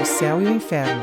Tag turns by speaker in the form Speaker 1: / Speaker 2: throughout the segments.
Speaker 1: o céu e o inferno.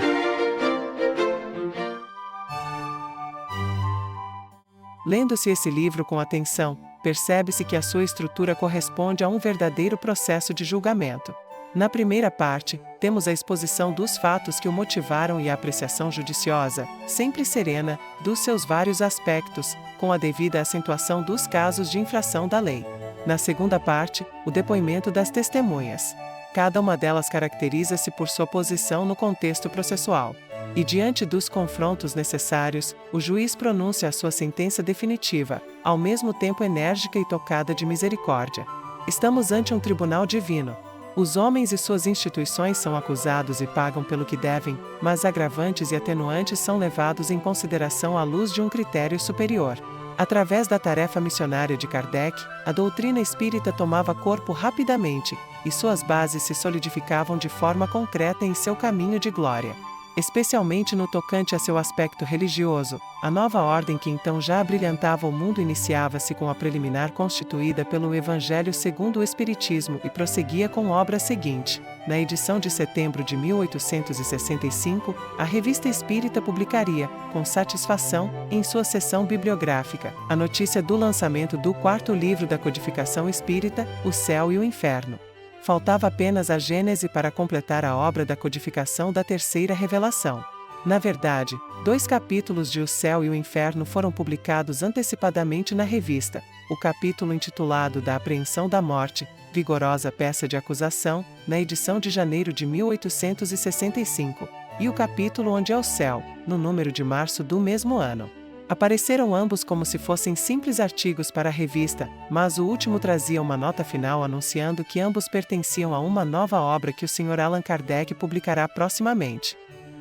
Speaker 1: Lendo-se esse livro com atenção, percebe-se que a sua estrutura corresponde a um verdadeiro processo de julgamento. Na primeira parte, temos a exposição dos fatos que o motivaram e a apreciação judiciosa, sempre serena, dos seus vários aspectos, com a devida acentuação dos casos de infração da lei. Na segunda parte, o depoimento das testemunhas. Cada uma delas caracteriza-se por sua posição no contexto processual. E diante dos confrontos necessários, o juiz pronuncia a sua sentença definitiva, ao mesmo tempo enérgica e tocada de misericórdia. Estamos ante um tribunal divino. Os homens e suas instituições são acusados e pagam pelo que devem, mas agravantes e atenuantes são levados em consideração à luz de um critério superior. Através da tarefa missionária de Kardec, a doutrina espírita tomava corpo rapidamente, e suas bases se solidificavam de forma concreta em seu caminho de glória. Especialmente no tocante a seu aspecto religioso, a nova ordem que então já abrilhantava o mundo iniciava-se com a preliminar constituída pelo Evangelho segundo o Espiritismo e prosseguia com a obra seguinte. Na edição de setembro de 1865, a Revista Espírita publicaria, com satisfação, em sua seção bibliográfica, a notícia do lançamento do quarto livro da codificação espírita, O Céu e o Inferno. Faltava apenas a Gênese para completar a obra da codificação da terceira revelação. Na verdade, 2 capítulos de O Céu e o Inferno foram publicados antecipadamente na revista, o capítulo intitulado Da Apreensão da Morte, vigorosa peça de acusação, na edição de janeiro de 1865, e o capítulo Onde é o Céu, no número de março do mesmo ano. Apareceram ambos como se fossem simples artigos para a revista, mas o último trazia uma nota final anunciando que ambos pertenciam a uma nova obra que o Sr. Allan Kardec publicará proximamente.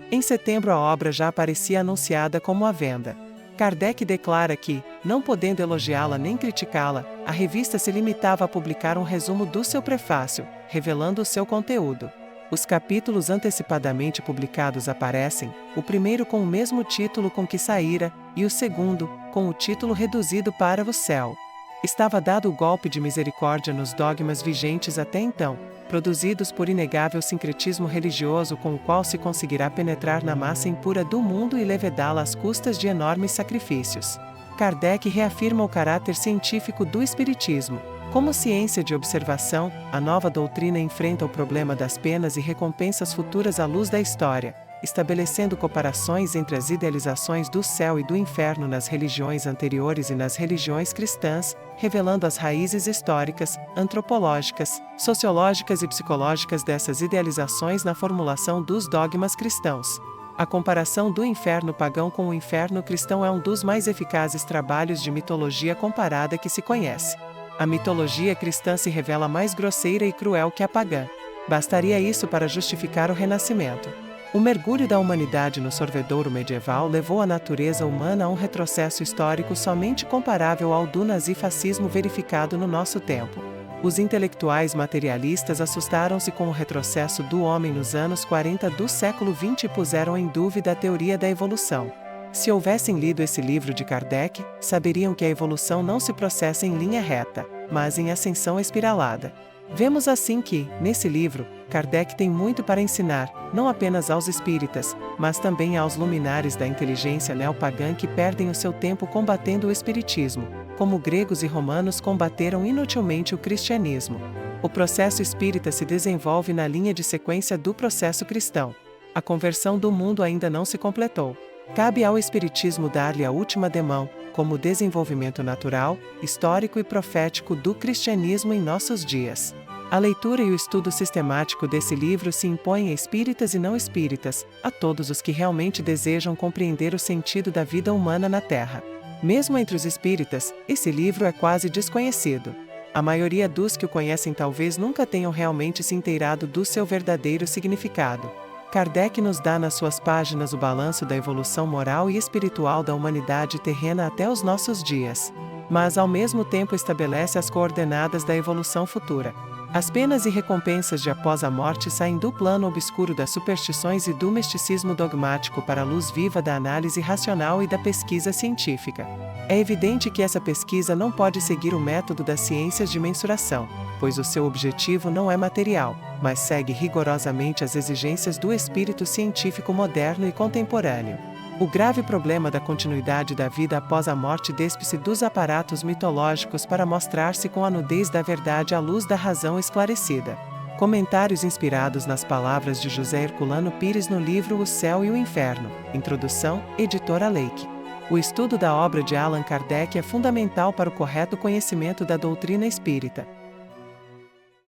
Speaker 1: Em setembro a obra já aparecia anunciada como à venda. Kardec declara que, não podendo elogiá-la nem criticá-la, a revista se limitava a publicar um resumo do seu prefácio, revelando o seu conteúdo. Os capítulos antecipadamente publicados aparecem, o primeiro com o mesmo título com que saíra, e o segundo, com o título reduzido para O Céu. Estava dado o golpe de misericórdia nos dogmas vigentes até então, produzidos por inegável sincretismo religioso com o qual se conseguirá penetrar na massa impura do mundo e levedá-la às custas de enormes sacrifícios. Kardec reafirma o caráter científico do Espiritismo. Como ciência de observação, a nova doutrina enfrenta o problema das penas e recompensas futuras à luz da história, estabelecendo comparações entre as idealizações do céu e do inferno nas religiões anteriores e nas religiões cristãs, revelando as raízes históricas, antropológicas, sociológicas e psicológicas dessas idealizações na formulação dos dogmas cristãos. A comparação do inferno pagão com o inferno cristão é um dos mais eficazes trabalhos de mitologia comparada que se conhece. A mitologia cristã se revela mais grosseira e cruel que a pagã. Bastaria isso para justificar o renascimento. O mergulho da humanidade no sorvedouro medieval levou a natureza humana a um retrocesso histórico somente comparável ao do nazifascismo verificado no nosso tempo. Os intelectuais materialistas assustaram-se com o retrocesso do homem nos anos 40 do século XX e puseram em dúvida a teoria da evolução. Se houvessem lido esse livro de Kardec, saberiam que a evolução não se processa em linha reta, mas em ascensão espiralada. Vemos assim que, nesse livro, Kardec tem muito para ensinar, não apenas aos espíritas, mas também aos luminares da inteligência neopagã que perdem o seu tempo combatendo o espiritismo, como gregos e romanos combateram inutilmente o cristianismo. O processo espírita se desenvolve na linha de sequência do processo cristão. A conversão do mundo ainda não se completou. Cabe ao Espiritismo dar-lhe a última demão, como desenvolvimento natural, histórico e profético do cristianismo em nossos dias. A leitura e o estudo sistemático desse livro se impõem a espíritas e não espíritas, a todos os que realmente desejam compreender o sentido da vida humana na Terra. Mesmo entre os espíritas, esse livro é quase desconhecido. A maioria dos que o conhecem talvez nunca tenham realmente se inteirado do seu verdadeiro significado. Kardec nos dá nas suas páginas o balanço da evolução moral e espiritual da humanidade terrena até os nossos dias. Mas ao mesmo tempo estabelece as coordenadas da evolução futura. As penas e recompensas de após a morte saem do plano obscuro das superstições e do misticismo dogmático para a luz viva da análise racional e da pesquisa científica. É evidente que essa pesquisa não pode seguir o método das ciências de mensuração, pois o seu objetivo não é material, mas segue rigorosamente as exigências do espírito científico moderno e contemporâneo. O grave problema da continuidade da vida após a morte despe-se dos aparatos mitológicos para mostrar-se com a nudez da verdade à luz da razão esclarecida. Comentários inspirados nas palavras de José Herculano Pires no livro O Céu e o Inferno. Introdução, Editora Leike. O estudo da obra de Allan Kardec é fundamental para o correto conhecimento da doutrina espírita.